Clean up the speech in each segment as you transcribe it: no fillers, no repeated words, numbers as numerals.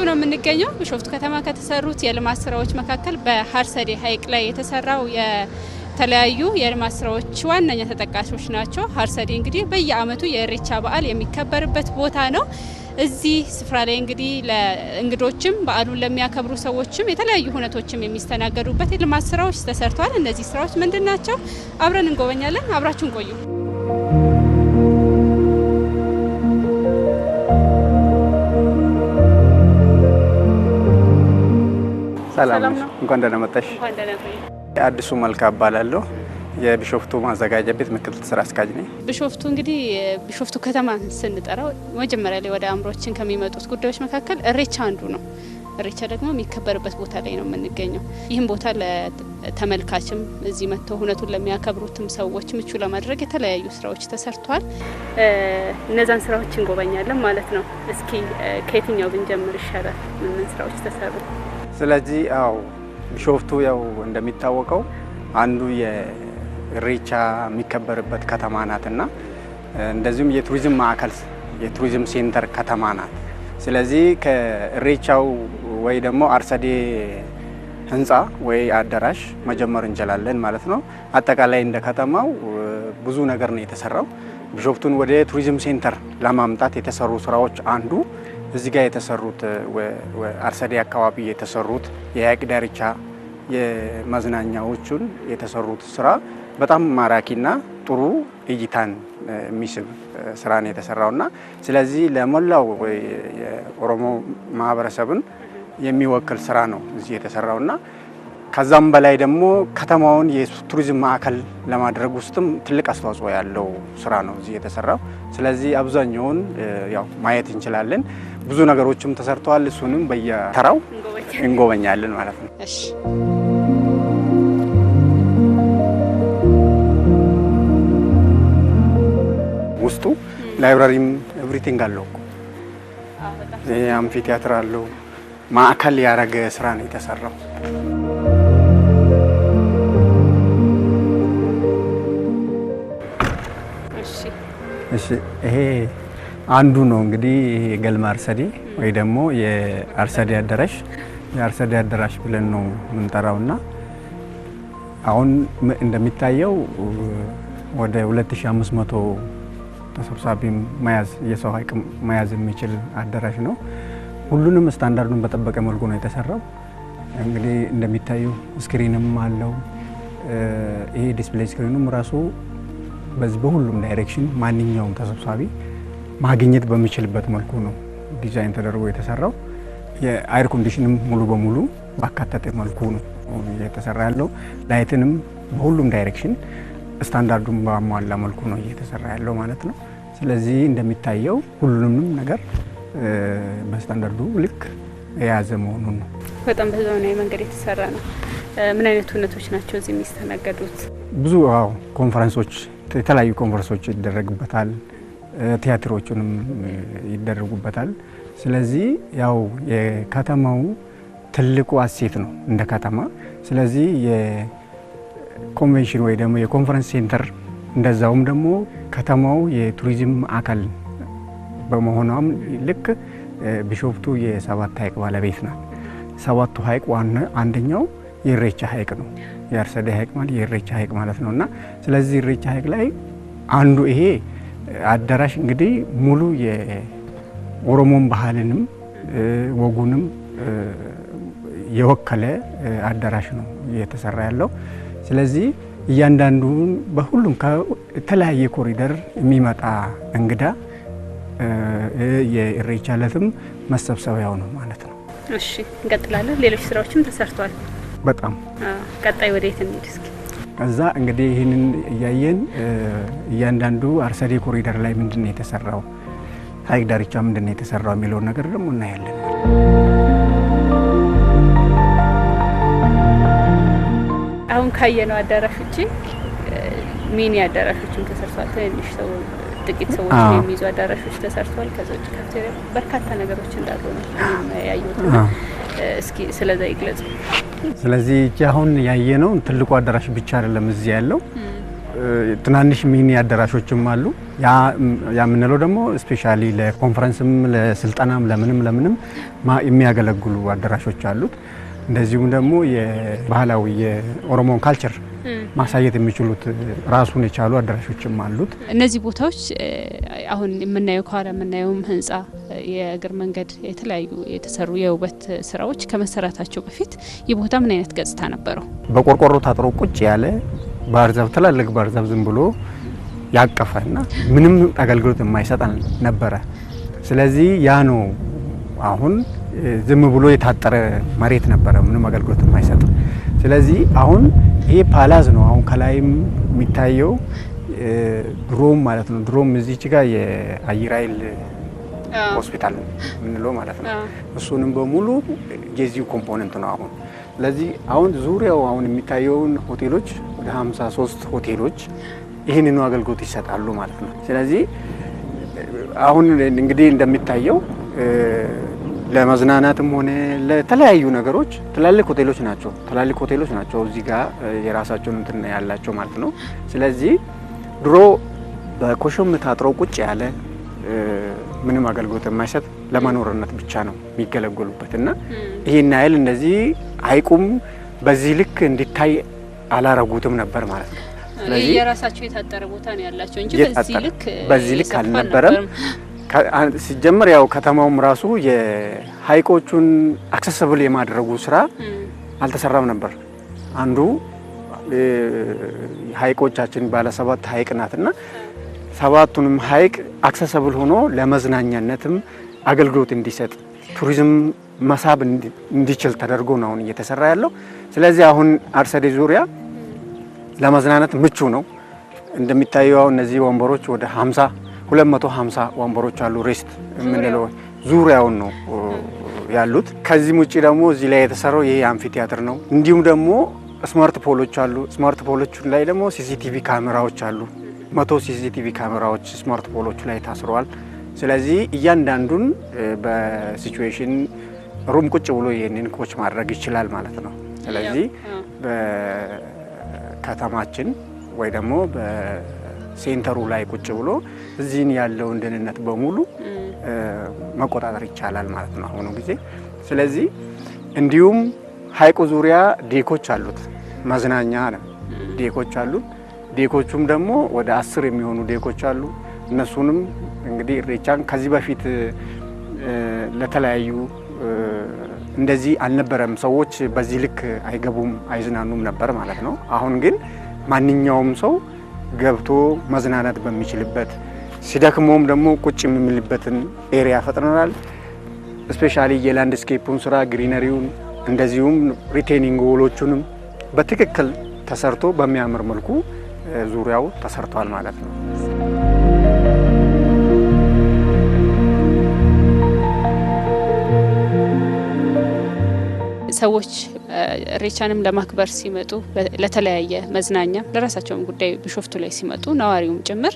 ነው የምንገኘው። ቢሾፍቱ ከተማ ከተሰሩት የልማት ስራዎች መካከል በሀርሰዴ ሐይቅ ላይ የተሰራው የተለያዩ የልማት ስራዎች ዋነኛ ተጠቃሾች ናቸው። ሀርሰዴ እንግዲህ በየአመቱ የኢሬቻ በዓል የሚከበርበት ቦታ ነው። እዚህ ስፍራ ላይ እንግዲህ ለእንግዶችም በዓሉን ለሚያከብሩ ሰዎችም የተለያዩ ሁነቶችም የሚስተናገዱበት የልማት ስራዎች ተሰርተዋል። እነዚህ ስራዎች ምንድናቸው? አብረን እንጎበኛለን። አብራችሁን ቆዩ። ሰላም ነው። እንኳን ደህና መጣሽ። አዲሱ መልካ እባላለሁ። የቢሾፍቱ ማዘጋጃ ቤት ምክትል ስራ አስኪያጅ ነኝ። ቢሾፍቱ እንግዲህ ቢሾፍቱ ከተማ ስንጠራው መጀመሪያ ላይ ወደ አእምሮአችን ከሚመጡት ጉዳዮች መካከል ኢሬቻ አንዱ ነው። ኢሬቻ ደግሞ የሚከበርበት ቦታ ላይ ነው የምንገኘው። ይህም ቦታ ለተመልካችም እዚህ መጥተው ሁነቱን ለሚያከብሩትም ሰዎች ምቹ ለማድረግ የተለያዩ ስራዎች ተሰርተዋል። እነዛን ስራዎች እንጎበኛለን ማለት ነው። እስኪ ከየትኛው ብንጀምር ይሻላል? ምን ስራዎች ተሰሩ? ስለዚህ ቢሾፍቱ ያው እንደሚታወቀው አንዱ የኢሬቻ የሚከበርበት ከተማ ናትና እንደዚሁም የቱሪዝም ማዕከል የቱሪዝም ሴንተር ከተማ ናት። ስለዚህ ከኢሬቻው ወይ ደግሞ ሀርሰዴ ህንፃ ወይ አዳራሽ መጀመር እንችላለን ማለት ነው። አጠቃላይ እንደ ከተማው ብዙ ነገር ነው የተሰራው። ቢሾፍቱን ወደ ቱሪዝም ሴንተር ለማምጣት የተሰሩ ስራዎች አንዱ እዚህ ጋር የተሰሩት ሀርሰዴ አካባቢ የተሰሩት የሐይቅ ዳርቻ የመዝናኛዎቹን የተሰሩት ስራ በጣም ማራኪና ጥሩ እይታን የሚስብ ስራ ነው የተሰራውና ስለዚህ ለሞላው የኦሮሞ ማህበረሰብን የሚወክል ስራ ነው እዚህ የተሰራውና ከዛም በላይ ደግሞ ከተማውን የቱሪዝም ማዕከል ለማድረግ ውስጥም ትልቅ አስተዋጽኦ ያለው ስራ ነው እዚህ የተሰራው። ስለዚህ አብዛኛውን ያው ማየት እንችላለን። ብዙ ነገሮችም ተሰርተዋል። እሱንም በየተራው እንጎበኛለን ማለት ነው። እሺ ውስጡ ላይብራሪም ኤቭሪቲንግ አለው። አምፊ ቲያትር አለው። ማዕከል ያረገ ስራ ነው የተሰራው። እሺ ይሄ አንዱ ነው እንግዲህ ይሄ ገልማ ሀርሰዴ ወይ ደግሞ የሀርሰዴ አዳራሽ የሀርሰዴ አዳራሽ ብለን ነው የምንጠራውና አሁን እንደሚታየው ወደ 2500 ተሰብሳቢ መያዝ የሰው ሀይቅ መያዝ የሚችል አዳራሽ ነው። ሁሉንም ስታንዳርዱን በጠበቀ መልኩ ነው የተሰራው። እንግዲህ እንደሚታየው ስክሪንም አለው። ይሄ ዲስፕሌይ ስክሪኑም ራሱ በዚህ በሁሉም ዳይሬክሽን ማንኛውም ተሰብሳቢ ማግኘት በሚችልበት መልኩ ነው ዲዛይን ተደርጎ የተሰራው። የአየር ኮንዲሽንም ሙሉ በሙሉ ባካተተ መልኩ ነው እየተሰራ ያለው። ላይትንም በሁሉም ዳይሬክሽን ስታንዳርዱን ባሟላ መልኩ ነው እየተሰራ ያለው ማለት ነው። ስለዚህ እንደሚታየው ሁሉንም ነገር በስታንዳርዱ ልክ የያዘ መሆኑን ነው። በጣም በዘመናዊ መንገድ የተሰራ ነው። ምን አይነት ሁነቶች ናቸው እዚህ የሚስተናገዱት? ብዙ ኮንፈረንሶች የተለያዩ ኮንፈረንሶች ይደረግበታል። ቲያትሮቹንም ይደረጉበታል። ስለዚህ ያው የከተማው ትልቁ አሴት ነው እንደ ከተማ። ስለዚህ የኮንቬንሽን ወይ ደግሞ የኮንፈረንስ ሴንተር እንደዛውም ደግሞ ከተማው የቱሪዝም ማዕከል በመሆኗም ልክ ቢሾፍቱ የሰባት ሐይቅ ባለቤት ናት። ሰባቱ ሐይቅ ዋና አንደኛው የኢሬቻ ሐይቅ ነው። የሀርሰዴ ሐይቅ ማለት የኢሬቻ ሐይቅ ማለት ነውና ስለዚህ ኢሬቻ ሐይቅ ላይ አንዱ ይሄ አዳራሽ እንግዲህ ሙሉ የኦሮሞን ባህልንም ወጉንም የወከለ አዳራሽ ነው እየተሰራ ያለው። ስለዚህ እያንዳንዱን በሁሉም ከተለያየ ኮሪደር የሚመጣ እንግዳ የኢሬቻ ዕለትም መሰብሰቢያው ነው ማለት ነው። እሺ እንቀጥላለን። ሌሎች ስራዎችም ተሰርተዋል። በጣም ቀጣይ ወዴት እንሂድ እስኪ? ከዛ እንግዲህ ይህንን እያየን እያንዳንዱ ሀርሰዴ ኮሪደር ላይ ምንድነው የተሰራው፣ ሐይቅ ዳርቻ ምንድነው የተሰራው የሚለውን ነገር ደግሞ እናያለን። አሁን ካየነው አዳራሽ ውጪ ሚኒ አዳራሾችም ተሰርተዋል። ትንሽ ሰው ጥቂት ሰዎች የሚይዙ አዳራሾች ተሰርተዋል። ከዛ ውጪ ካፍቴሪያ በርካታ ነገሮች እንዳሉ ነው ያየሁት። እስኪ ስለዛ ይግለጽ። ስለዚህ አሁን ያየነው ትልቁ አዳራሽ ብቻ አይደለም እዚህ ያለው ትናንሽ ሚኒ አዳራሾችም አሉ። ያ የምንለው ደግሞ ስፔሻሊ ለኮንፈረንስም ለስልጠናም ለምንም የሚያገለግሉ አዳራሾች አሉት። እንደዚሁም ደግሞ የባህላዊ የኦሮሞን ካልቸር ማሳየት የሚችሉት ራሱን የቻሉ አዳራሾችም አሉት። እነዚህ ቦታዎች አሁን የምናየው ከኋላ የምናየውም ህንጻ የእግር መንገድ የተለያዩ የተሰሩ የውበት ስራዎች ከመሰራታቸው በፊት የቦታ ምን አይነት ገጽታ ነበረው? በቆርቆሮ ታጥሮ ቁጭ ያለ ባህር ዛፍ ትላልቅ ባህር ዛፍ ዝም ብሎ ያቀፈና ምንም አገልግሎት የማይሰጥ ነበረ። ስለዚህ ያ ነው አሁን ዝም ብሎ የታጠረ መሬት ነበረ ምንም አገልግሎት የማይሰጥ። ስለዚህ አሁን ይሄ ፓላዝ ነው። አሁን ከላይም የሚታየው ድሮም ማለት ነው። ድሮም እዚች ጋር የአየር ኃይል ሆስፒታል ምንለው ማለት ነው። እሱንም በሙሉ የዚሁ ኮምፖነንት ነው አሁን። ስለዚህ አሁን ዙሪያው አሁን የሚታየውን ሆቴሎች ወደ 53 ሆቴሎች ይህንኑ አገልግሎት ይሰጣሉ ማለት ነው። ስለዚህ አሁን እንግዲህ እንደሚታየው ለመዝናናትም ሆነ ለተለያዩ ነገሮች ትላልቅ ሆቴሎች ናቸው እዚህ ጋር የራሳቸውን እንትን ያላቸው ማለት ነው። ስለዚህ ድሮ በኮሾም ታጥሮ ቁጭ ያለ ምንም አገልግሎት የማይሰጥ ለመኖርነት ብቻ ነው የሚገለገሉበት እና ይሄን ያህል እንደዚህ ሐይቁም በዚህ ልክ እንዲታይ አላረጉትም ነበር ማለት ነው። ስለዚህ የራሳቸው የታጠረ ቦታ ነው ያላቸው እንጂ በዚህ ልክ አልነበረም። ሲጀመር ያው ከተማውም ራሱ የሐይቆቹን አክሰሰብል የማድረጉ ስራ አልተሰራም ነበር። አንዱ ሐይቆቻችን ባለ 7 ሐይቅ ናትና 7ቱንም ሐይቅ አክሰሰብል ሆኖ ለመዝናኛነትም አገልግሎት እንዲሰጥ ቱሪዝም መሳብ እንዲችል ተደርጎ ነው አሁን እየተሰራ ያለው። ስለዚህ አሁን አርሰዴ ዙሪያ ለመዝናናት ምቹ ነው። እንደሚታየው እነዚህ ወንበሮች ወደ 250 ወንበሮች አሉ። ሬስት የምንለው ዙሪያውን ነው ያሉት። ከዚህም ውጪ ደግሞ እዚህ ላይ የተሰራው ይሄ አምፊ ቲያትር ነው። እንዲሁም ደግሞ ስማርት ፖሎች አሉ። ስማርት ፖሎች ላይ ደግሞ ሲሲቲቪ ካሜራዎች አሉ። 100 ሲሲቲቪ ካሜራዎች ስማርት ፖሎች ላይ ታስረዋል። ስለዚህ እያንዳንዱን በሲቹዌሽን ሩም ቁጭ ብሎ ይሄንን ኮች ማድረግ ይችላል ማለት ነው። ስለዚህ በከተማችን ወይ ደግሞ በሴንተሩ ላይ ቁጭ ብሎ እዚህን ያለውን ደህንነት በሙሉ መቆጣጠር ይቻላል ማለት ነው አሁኑ ጊዜ። ስለዚህ እንዲሁም ሐይቁ ዙሪያ ዴኮች አሉት፣ መዝናኛ ዴኮች አሉት። ዴኮቹም ደግሞ ወደ 10 የሚሆኑ ዴኮች አሉ። እነሱንም እንግዲህ ኢሬቻን ከዚህ በፊት ለተለያዩ እንደዚህ አልነበረም። ሰዎች በዚህ ልክ አይገቡም አይዝናኑም ነበር ማለት ነው። አሁን ግን ማንኛውም ሰው ገብቶ መዝናናት በሚችልበት ሲደክሞም ደግሞ ቁጭ የሚልበትን ኤሪያ ፈጥረናል። ስፔሻሊ የላንድስኬፑን ስራ ግሪነሪውን፣ እንደዚሁም ሪቴኒንግ ዎሎቹንም በትክክል ተሰርቶ በሚያምር መልኩ ዙሪያው ተሰርቷል ማለት ነው። ሰዎች ኢሬቻንም ለማክበር ሲመጡ ለተለያየ መዝናኛ ለራሳቸውም ጉዳይ ቢሾፍቱ ላይ ሲመጡ ነዋሪውም ጭምር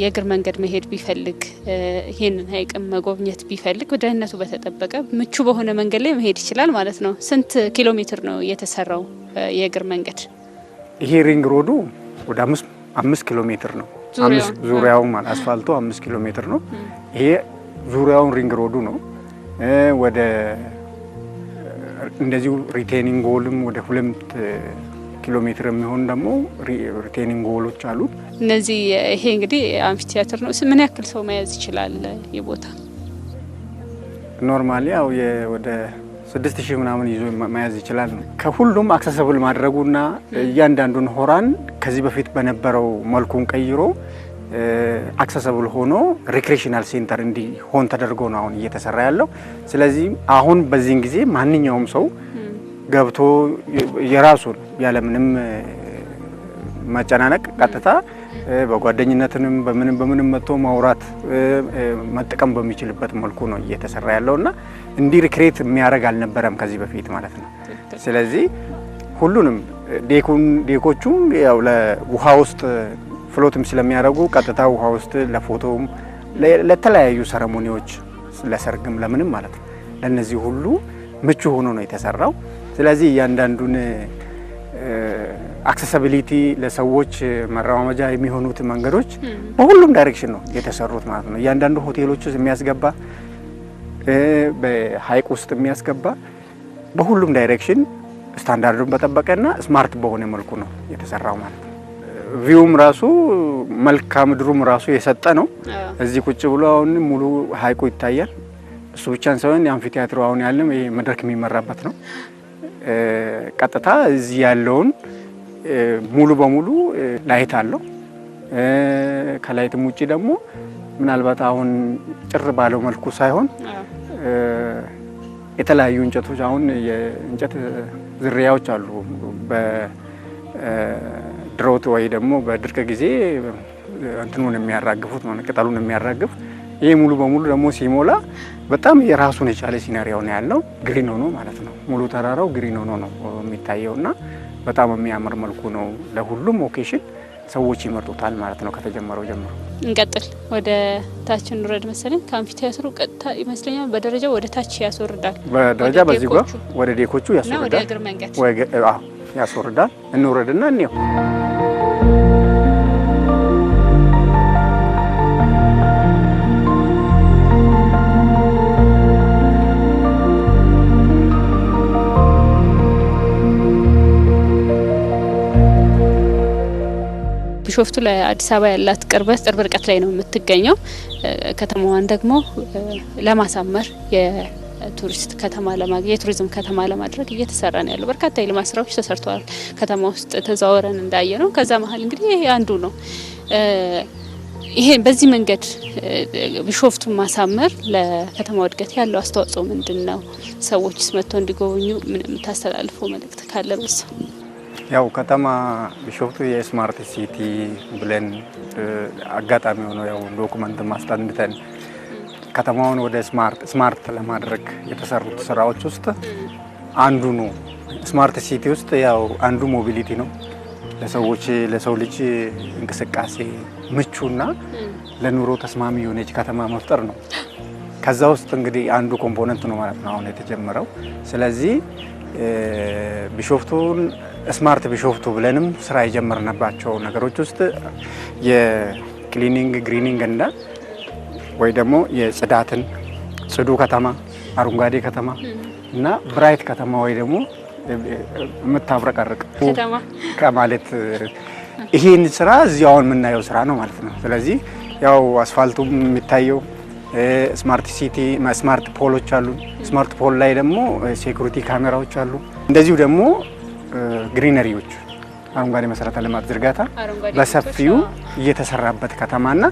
የእግር መንገድ መሄድ ቢፈልግ ይሄንን ሐይቅም መጎብኘት ቢፈልግ ደህንነቱ በተጠበቀ ምቹ በሆነ መንገድ ላይ መሄድ ይችላል ማለት ነው። ስንት ኪሎ ሜትር ነው የተሰራው የእግር መንገድ? ይሄ ሪንግ ሮዱ ወደ 5 ኪሎ ሜትር ነው። ዙሪያው ማለት አስፋልቱ 5 ኪሎ ሜትር ነው። ይሄ ዙሪያውን ሪንግ ሮዱ ነው። ወደ እንደዚሁ ሪቴኒንግ ዎልም ወደ 2 ኪሎ ሜትር የሚሆን ደግሞ ሪቴኒንግ ዎሎች አሉ። እነዚህ ይሄ እንግዲህ አምፊ ቲያትር ነው። ምን ያክል ሰው መያዝ ይችላል የቦታ? ኖርማሊ ያው ወደ 6000 ምናምን ይዞ መያዝ ይችላል ነው። ከሁሉም አክሰሰብል ማድረጉና እያንዳንዱን ሆራን ከዚህ በፊት በነበረው መልኩን ቀይሮ አክሰሰብል ሆኖ ሪክሬሽናል ሴንተር እንዲሆን ተደርጎ ነው አሁን እየተሰራ ያለው። ስለዚህ አሁን በዚህን ጊዜ ማንኛውም ሰው ገብቶ የራሱን ያለምንም መጨናነቅ ቀጥታ በጓደኝነትንም በምንም መጥቶ ማውራት መጠቀም በሚችልበት መልኩ ነው እየተሰራ ያለውና እንዲህ ሪክሬት የሚያደርግ አልነበረም ከዚህ በፊት ማለት ነው። ስለዚህ ሁሉንም ዴኮቹም ያው ለውሃ ውስጥ ፍሎትም ስለሚያደርጉ ቀጥታ ውሃ ውስጥ ለፎቶም ለተለያዩ ሰረሞኒዎች ለሰርግም ለምንም ማለት ነው ለነዚህ ሁሉ ምቹ ሆኖ ነው የተሰራው። ስለዚህ እያንዳንዱን አክሰሲቢሊቲ ለሰዎች መራማጃ የሚሆኑት መንገዶች በሁሉም ዳይሬክሽን ነው የተሰሩት ማለት ነው። እያንዳንዱ ሆቴሎች ውስጥ የሚያስገባ በሀይቅ ውስጥ የሚያስገባ በሁሉም ዳይሬክሽን ስታንዳርዱን በጠበቀና ስማርት በሆነ መልኩ ነው የተሰራው ማለት ነው። ቪውም ራሱ መልክዓ ምድሩም ራሱ የሰጠ ነው። እዚህ ቁጭ ብሎ አሁን ሙሉ ሀይቁ ይታያል። እሱ ብቻ ሳይሆን የአምፊቲያትሩ አሁን ያለም ይሄ መድረክ የሚመራበት ነው። ቀጥታ እዚህ ያለውን ሙሉ በሙሉ ላይት አለው። ከላይትም ውጪ ደግሞ ምናልባት አሁን ጭር ባለው መልኩ ሳይሆን የተለያዩ እንጨቶች አሁን የእንጨት ዝርያዎች አሉ በድሮት ወይ ደግሞ በድርቅ ጊዜ እንትኑን የሚያራግፉት ነው ቅጠሉን የሚያራግፍ። ይሄ ሙሉ በሙሉ ደግሞ ሲሞላ በጣም የራሱን የቻለ ሲናሪዮ ነው ያለው። ግሪን ሆኖ ማለት ነው ሙሉ ተራራው ግሪን ሆኖ ነው የሚታየውና በጣም የሚያምር መልኩ ነው። ለሁሉም ኦኬሽን ሰዎች ይመርጡታል ማለት ነው ከተጀመረው ጀምሮ። እንቀጥል ወደ ታች እንውረድ መሰለኝ። ከአምፊቲያትሩ ቀጥታ ይመስለኛል በደረጃው ወደ ታች ያስወርዳል። በደረጃ በዚህ ጋር ወደ ዴኮቹ ያስወርዳል። ወደ እግር መንገድ ያስወርዳል። እንውረድና እንየው። ቢሾፍቱ ለአዲስ አበባ ያላት ቅርብ ርቀት ላይ ነው የምትገኘው። ከተማዋን ደግሞ ለማሳመር የቱሪስት ከተማ የቱሪዝም ከተማ ለማድረግ እየተሰራ ነው ያለው። በርካታ የልማት ስራዎች ተሰርተዋል። ከተማ ውስጥ ተዘዋውረን እንዳየ ነው። ከዛ መሀል እንግዲህ ይሄ አንዱ ነው። ይሄ በዚህ መንገድ ቢሾፍቱን ማሳመር ለከተማው እድገት ያለው አስተዋጽኦ ምንድነው? ሰዎችስ መጥተው እንዲጎበኙ ምን የምታስተላልፈው መልእክት ካለ በሱ? ያው ከተማ ቢሾፍቱ የስማርት ሲቲ ብለን አጋጣሚ ሆኖ ያው ዶክመንት ማስጠንተን ከተማውን ወደ ስማርት ለማድረግ የተሰሩት ስራዎች ውስጥ አንዱ ነው። ስማርት ሲቲ ውስጥ ያው አንዱ ሞቢሊቲ ነው። ለሰው ልጅ እንቅስቃሴ ምቹና ለኑሮ ተስማሚ የሆነች ከተማ መፍጠር ነው። ከዛ ውስጥ እንግዲህ አንዱ ኮምፖነንት ነው ማለት ነው አሁን የተጀመረው። ስለዚህ ቢሾፍቱን ስማርት ቢሾፍቱ ብለንም ስራ የጀመርንባቸው ነገሮች ውስጥ የክሊኒንግ ግሪኒንግ ወይ ደግሞ የጽዳትን ጽዱ ከተማ፣ አረንጓዴ ከተማ እና ብራይት ከተማ ወይ ደግሞ የምታብረቀርቅ ከማለት ይሄን ስራ እዚህ አሁን የምናየው ስራ ነው ማለት ነው። ስለዚህ ያው አስፋልቱም የሚታየው ስማርት ሲቲ ስማርት ፖሎች አሉ። ስማርት ፖል ላይ ደግሞ ሴኩሪቲ ካሜራዎች አሉ። እንደዚሁ ደግሞ ግሪነሪዎች አረንጓዴ መሰረተ ልማት ዝርጋታ በሰፊው እየተሰራበት ከተማና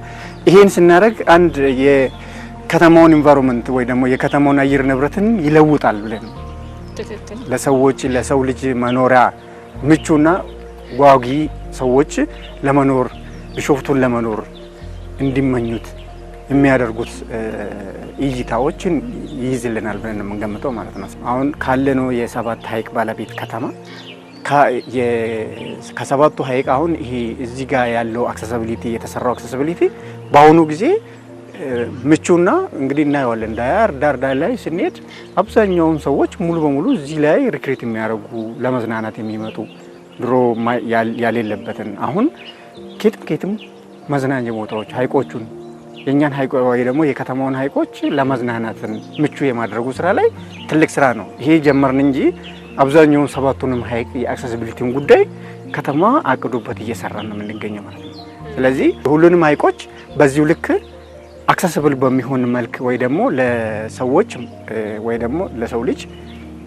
ይሄን ስናደርግ አንድ የከተማውን ኢንቫይሮንመንት ወይ ደግሞ የከተማውን አየር ንብረትን ይለውጣል ብለን ለሰው ልጅ መኖሪያ ምቹና ጓጊ ሰዎች ለመኖር ቢሾፍቱን ለመኖር እንዲመኙት የሚያደርጉት እይታዎችን ይይዝልናል ብለን የምንገምተው ማለት ነው። አሁን ካለነው የሰባት ሀይቅ ባለቤት ከተማ ከሰባቱ ሀይቅ አሁን ይሄ እዚህ ጋር ያለው አክሰሲቢሊቲ የተሰራው አክሰሲቢሊቲ በአሁኑ ጊዜ ምቹና እንግዲህ እናየዋለን። ዳር ላይ ስንሄድ አብዛኛውን ሰዎች ሙሉ በሙሉ እዚህ ላይ ሪክሬት የሚያደርጉ ለመዝናናት የሚመጡ ድሮ ያሌለበትን አሁን ኬትም መዝናኛ ቦታዎች ሀይቆቹን የኛን ሀይቆ ወይ ደግሞ የከተማውን ሀይቆች ለመዝናናትን ምቹ የማድረጉ ስራ ላይ ትልቅ ስራ ነው። ይሄ ጀመርን እንጂ አብዛኛውን ሰባቱንም ሀይቅ የአክሰሲቢሊቲውን ጉዳይ ከተማ አቅዶበት እየሰራ ነው የምንገኘው ማለት ነው። ስለዚህ ሁሉንም ሀይቆች በዚሁ ልክ አክሰሲብል በሚሆን መልክ ወይ ደግሞ ለሰዎች ወይ ደግሞ ለሰው ልጅ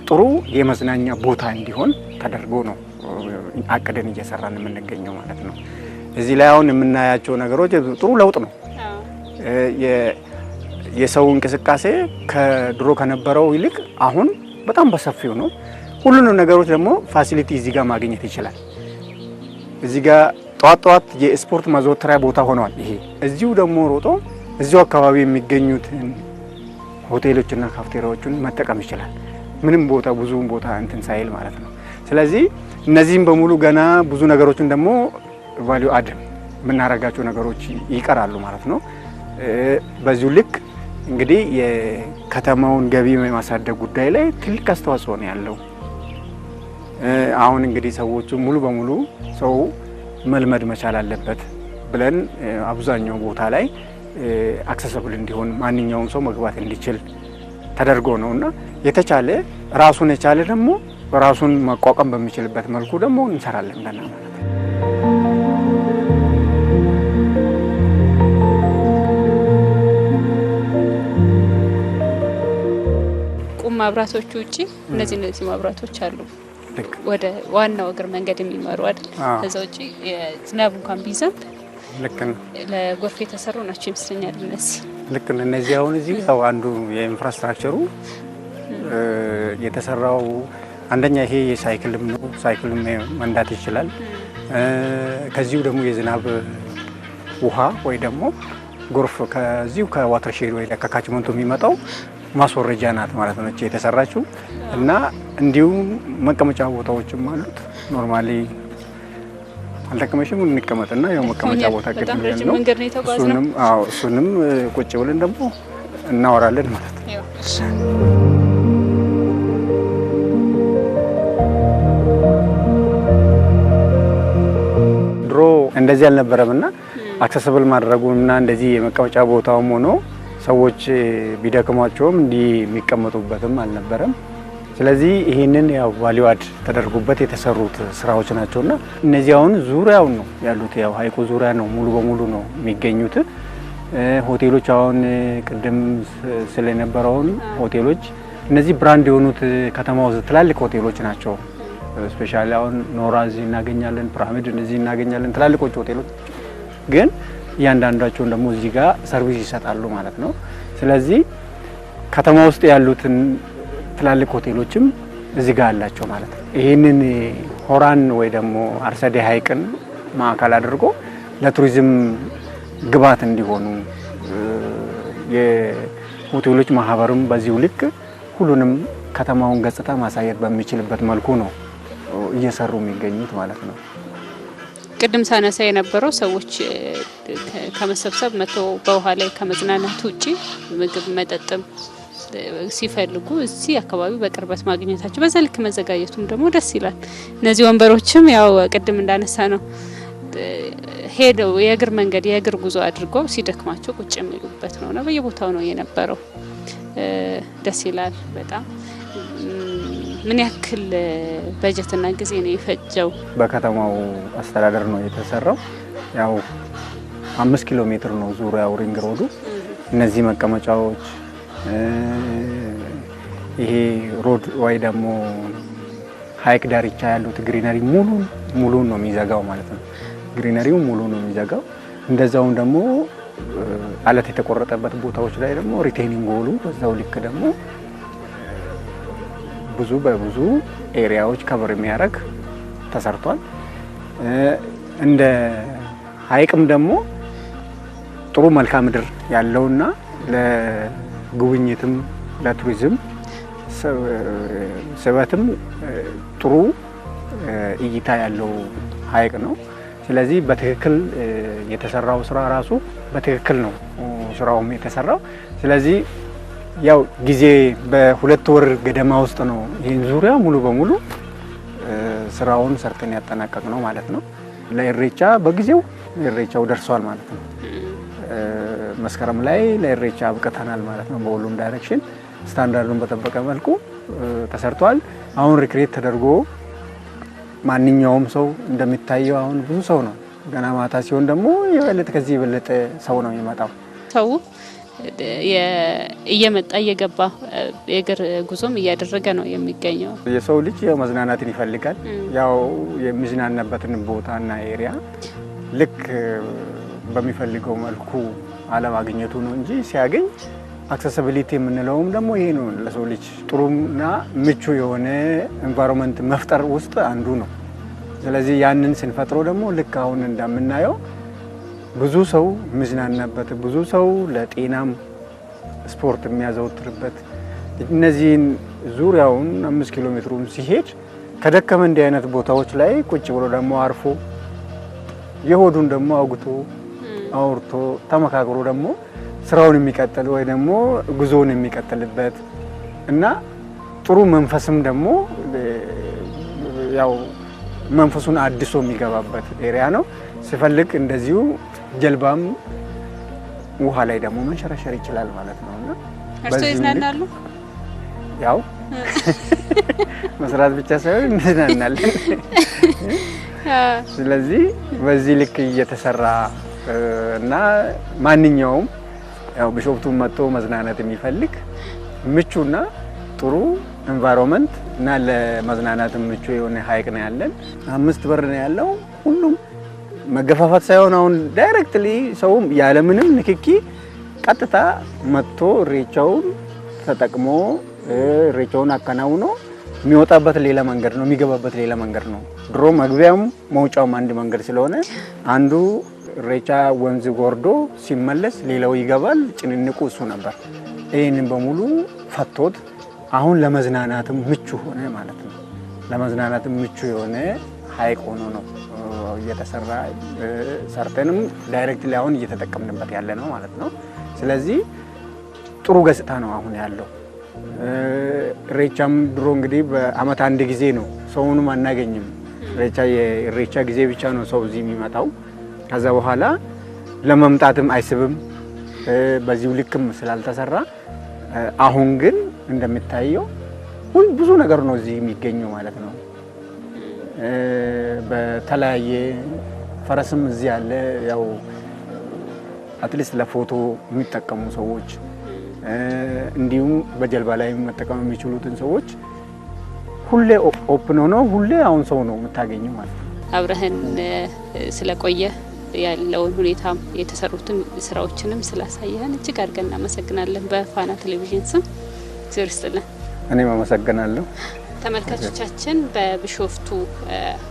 ጥሩ የመዝናኛ ቦታ እንዲሆን ተደርጎ ነው አቅደን እየሰራን የምንገኘው ማለት ነው። እዚህ ላይ አሁን የምናያቸው ነገሮች ጥሩ ለውጥ ነው። የሰው እንቅስቃሴ ከድሮ ከነበረው ይልቅ አሁን በጣም በሰፊው ነው። ሁሉንም ነገሮች ደግሞ ፋሲሊቲ እዚህ ጋር ማግኘት ይችላል። እዚህ ጋር ጧት የስፖርት ማዘውተሪያ ቦታ ሆኗል። ይሄ እዚሁ ደግሞ ሮጦ እዚሁ አካባቢ የሚገኙት ሆቴሎችና ካፍቴሪያዎችን መጠቀም ይችላል። ምንም ቦታ ብዙም ቦታ እንትን ሳይል ማለት ነው። ስለዚህ እነዚህም በሙሉ ገና ብዙ ነገሮችን ደግሞ ቫልዩ አድ የምናደርጋቸው ነገሮች ይቀራሉ ማለት ነው። በዚሁ ልክ እንግዲህ የከተማውን ገቢ የማሳደግ ጉዳይ ላይ ትልቅ አስተዋጽኦ ነው ያለው። አሁን እንግዲህ ሰዎቹ ሙሉ በሙሉ ሰው መልመድ መቻል አለበት ብለን አብዛኛው ቦታ ላይ አክሰሰብል እንዲሆን ማንኛውም ሰው መግባት እንዲችል ተደርጎ ነውና የተቻለ ራሱን የቻለ ደግሞ ራሱን መቋቋም በሚችልበት መልኩ ደግሞ እንሰራለን ገና ማለት ነው። ቁም መብራቶቹ ውጪ እነዚህ መብራቶች አሉ ወደ ዋናው እግር መንገድ የሚመሩ አይደል? ከዛ ውጪ ዝናብ እንኳን ቢዘንብ ልክ ነው ለጎርፍ የተሰሩ ናቸው ይመስለኛል እነዚህ። ልክ ነው እነዚህ አሁን እዚህ ያው አንዱ የኢንፍራስትራክቸሩ የተሰራው አንደኛ ይሄ የሳይክልም ነው፣ ሳይክልም መንዳት ይችላል። ከዚሁ ደግሞ የዝናብ ውሃ ወይ ደግሞ ጎርፍ ከዚሁ ከዋተር ሼድ ወይ ከካችመንቱ የሚመጣው ማስወረጃ ናት ማለት ነው የተሰራችው። እና እንዲሁም መቀመጫ ቦታዎችም አሉት። ኖርማሊ አልተቀመሽም እንቀመጥና ያው መቀመጫ ቦታ ቅድም ነው። እሱንም ቁጭ ብለን ደግሞ እናወራለን ማለት ነው። ድሮ እንደዚህ አልነበረምና አክሰስብል ማድረጉና እንደዚህ የመቀመጫ ቦታውም ሆኖ ሰዎች ቢደክሟቸውም እንዲህ የሚቀመጡበትም አልነበረም። ስለዚህ ይሄንን ያው ቫልዩ አድ ተደርጎበት የተሰሩት ስራዎች ናቸውና እነዚህ አሁን ዙሪያውን ነው ያሉት። ያው ሀይቁ ዙሪያ ነው ሙሉ በሙሉ ነው የሚገኙት። ሆቴሎች አሁን ቅድም ስለነበረውን ሆቴሎች እነዚህ ብራንድ የሆኑት ከተማ ውስጥ ትላልቅ ሆቴሎች ናቸው። ስፔሻሊ አሁን ኖራ እዚህ እናገኛለን፣ ፒራሚድ እዚህ እናገኛለን። ትላልቆች ሆቴሎች ግን እያንዳንዳቸውን ደግሞ እዚህ ጋር ሰርቪስ ይሰጣሉ ማለት ነው። ስለዚህ ከተማ ውስጥ ያሉትን ትላልቅ ሆቴሎችም እዚህ ጋር አላቸው ማለት ነው። ይህንን ሆራን ወይ ደግሞ አርሰዴ ሀይቅን ማዕከል አድርጎ ለቱሪዝም ግብዓት እንዲሆኑ የሆቴሎች ማህበርም በዚሁ ልክ ሁሉንም ከተማውን ገጽታ ማሳየት በሚችልበት መልኩ ነው እየሰሩ የሚገኙት ማለት ነው። ቅድም ሳነሳ የነበረው ሰዎች ከመሰብሰብ መተው በውሃ ላይ ከመዝናናት ውጪ ምግብ መጠጥም ሲፈልጉ እዚህ አካባቢ በቅርበት ማግኘታቸው በዛ ልክ መዘጋጀቱም ደግሞ ደስ ይላል። እነዚህ ወንበሮችም ያው ቅድም እንዳነሳ ነው ሄደው የእግር መንገድ የእግር ጉዞ አድርገው ሲደክማቸው ቁጭ የሚሉበት ነውና በየቦታው ነው የነበረው። ደስ ይላል በጣም። ምን ያክል በጀትና ጊዜ ነው የፈጀው? በከተማው አስተዳደር ነው የተሰራው። ያው 5 ኪሎ ሜትር ነው ዙሪያው ሪንግ ሮዱ። እነዚህ መቀመጫዎች ይሄ ሮድ ወይ ደግሞ ሀይቅ ዳርቻ ያሉት ግሪነሪ ሙሉ ነው የሚዘጋው ማለት ነው። ግሪነሪው ሙሉ ነው የሚዘጋው። እንደዛውም ደግሞ አለት የተቆረጠበት ቦታዎች ላይ ደግሞ ሪቴኒንግ ወሉ በዛው ልክ ደግሞ በብዙ ኤሪያዎች ከቨር የሚያደርግ ተሰርቷል። እንደ ሀይቅም ደግሞ ጥሩ መልክዓ ምድር ያለውና ለጉብኝትም ለቱሪዝም ስበትም ጥሩ እይታ ያለው ሀይቅ ነው። ስለዚህ በትክክል የተሰራው ስራ ራሱ በትክክል ነው ስራውም የተሰራው። ስለዚህ ያው ጊዜ በሁለት ወር ገደማ ውስጥ ነው ይህን ዙሪያ ሙሉ በሙሉ ስራውን ሰርተን ያጠናቀቅ ነው ማለት ነው። ለኢሬቻ በጊዜው ኢሬቻው ደርሷል ማለት ነው። መስከረም ላይ ለኢሬቻ አብቅተናል ማለት ነው። በሁሉም ዳይሬክሽን ስታንዳርዱን በጠበቀ መልኩ ተሰርቷል። አሁን ሪክሬት ተደርጎ ማንኛውም ሰው እንደሚታየው አሁን ብዙ ሰው ነው። ገና ማታ ሲሆን ደግሞ የበለጠ ከዚህ የበለጠ ሰው ነው የሚመጣው። ሰው እየመጣ እየገባ የእግር ጉዞም እያደረገ ነው የሚገኘው። የሰው ልጅ ያው መዝናናትን ይፈልጋል። ያው የሚዝናናበትን ቦታና ኤሪያ ልክ በሚፈልገው መልኩ አለማግኘቱ ነው እንጂ ሲያገኝ አክሰሲቢሊቲ የምንለውም ደግሞ ይሄ ነው። ለሰው ልጅ ጥሩና ምቹ የሆነ ኤንቫይሮንመንት መፍጠር ውስጥ አንዱ ነው። ስለዚህ ያንን ስንፈጥረው ደግሞ ልክ አሁን እንደምናየው ብዙ ሰው የሚዝናናበት፣ ብዙ ሰው ለጤናም ስፖርት የሚያዘወትርበት እነዚህን ዙሪያውን 5 ኪሎ ሜትሩን ሲሄድ ከደከመ እንዲህ አይነት ቦታዎች ላይ ቁጭ ብሎ ደግሞ አርፎ የሆዱን ደግሞ አውርቶ ተመካክሮ ደግሞ ስራውን የሚቀጥል ወይ ደግሞ ጉዞውን የሚቀጥልበት እና ጥሩ መንፈስም ደግሞ ያው መንፈሱን አድሶ የሚገባበት ኤሪያ ነው። ሲፈልግ እንደዚሁ ጀልባም ውሃ ላይ ደግሞ መንሸራሸር ይችላል ማለት ነውና እርሶ ይዝናናሉ? ያው መስራት ብቻ ሳይሆን እንዝናናለን። ስለዚህ በዚህ ልክ እየተሰራ እና ማንኛውም ያው ቢሾፍቱን መጥቶ መዝናናት የሚፈልግ ምቹና ጥሩ ኤንቫይሮንመንት እና ለመዝናናት ምቹ የሆነ ሀይቅ ነው ያለን። 5 በር ነው ያለው። ሁሉም መገፋፋት ሳይሆን አሁን ዳይሬክትሊ ሰው ያለ ምንም ንክኪ ቀጥታ መጥቶ ኢሬቻውን ተጠቅሞ ኢሬቻውን አከናውኖ የሚወጣበት ሌላ መንገድ ነው፣ የሚገባበት ሌላ መንገድ ነው። ድሮ መግቢያም መውጫውም አንድ መንገድ ስለሆነ አንዱ ኢሬቻ ወንዝ ጎርዶ ሲመለስ ሌላው ይገባል። ጭንንቁ እሱ ነበር። ይሄንን በሙሉ ፈቶት አሁን ለመዝናናትም ምቹ ሆነ ማለት ነው። ለመዝናናትም ምቹ የሆነ ሀይቅ ሆኖ ነው እየተሰራ ሰርተንም ዳይሬክትሊ አሁን እየተጠቀምንበት ያለ ነው ማለት ነው። ስለዚህ ጥሩ ገጽታ ነው አሁን ያለው። ኢሬቻም ድሮ እንግዲህ በአመት አንድ ጊዜ ነው፣ ሰውንም አናገኝም። ኢሬቻ ጊዜ ብቻ ነው ሰው እዚህ የሚመጣው። ከዛ በኋላ ለመምጣትም አይስብም። በዚሁ ልክም ስላልተሰራ አሁን ግን እንደምታየው ብዙ ነገር ነው እዚህ የሚገኘው ማለት ነው። በተለያየ ፈረስም እዚህ ያለ ያው አትሊስት ለፎቶ የሚጠቀሙ ሰዎች እንዲሁም በጀልባ ላይ መጠቀም የሚችሉትን ሰዎች ሁሌ ኦፕን ሆኖ ሁሌ አሁን ሰው ነው የምታገኘው ማለት ነው። አብረህን ስለቆየ ያለውን ሁኔታም የተሰሩትን ስራዎችንም ስላሳየህን እጅግ አድርገን እናመሰግናለን። በፋና ቴሌቪዥን ስም እግዚአብሔር ይስጥልን። እኔም አመሰግናለሁ። ተመልካቾቻችን በቢሾፍቱ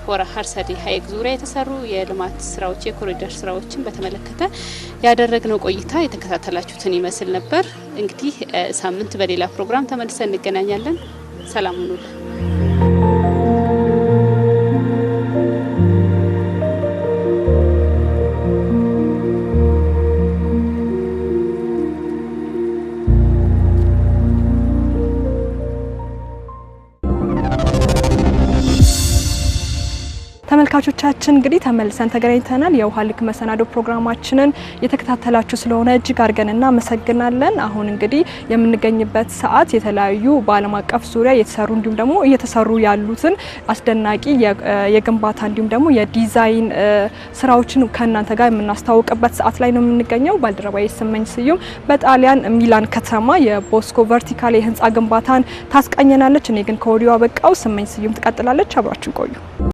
ሆራ ሀርሰዲ ሀይቅ ዙሪያ የተሰሩ የልማት ስራዎች የኮሪደር ስራዎችን በተመለከተ ያደረግነው ቆይታ የተከታተላችሁትን ይመስል ነበር። እንግዲህ ሳምንት በሌላ ፕሮግራም ተመልሰን እንገናኛለን። ሰላም ሁኑልን። ተመልካቾቻችን እንግዲህ ተመልሰን ተገናኝተናል። የውሃ ልክ መሰናዶ ፕሮግራማችንን የተከታተላችሁ ስለሆነ እጅግ አድርገን እናመሰግናለን። አሁን እንግዲህ የምንገኝበት ሰዓት የተለያዩ በዓለም አቀፍ ዙሪያ የተሰሩ እንዲሁም ደግሞ እየተሰሩ ያሉትን አስደናቂ የግንባታ እንዲሁም ደግሞ የዲዛይን ስራዎችን ከእናንተ ጋር የምናስተዋውቅበት ሰዓት ላይ ነው የምንገኘው። ባልደረባዬ ስመኝ ስዩም በጣሊያን ሚላን ከተማ የቦስኮ ቨርቲካል የህንፃ ግንባታን ታስቃኘናለች። እኔ ግን ከወዲሁ አበቃው። ስመኝ ስዩም ትቀጥላለች። አብራችን ቆዩ።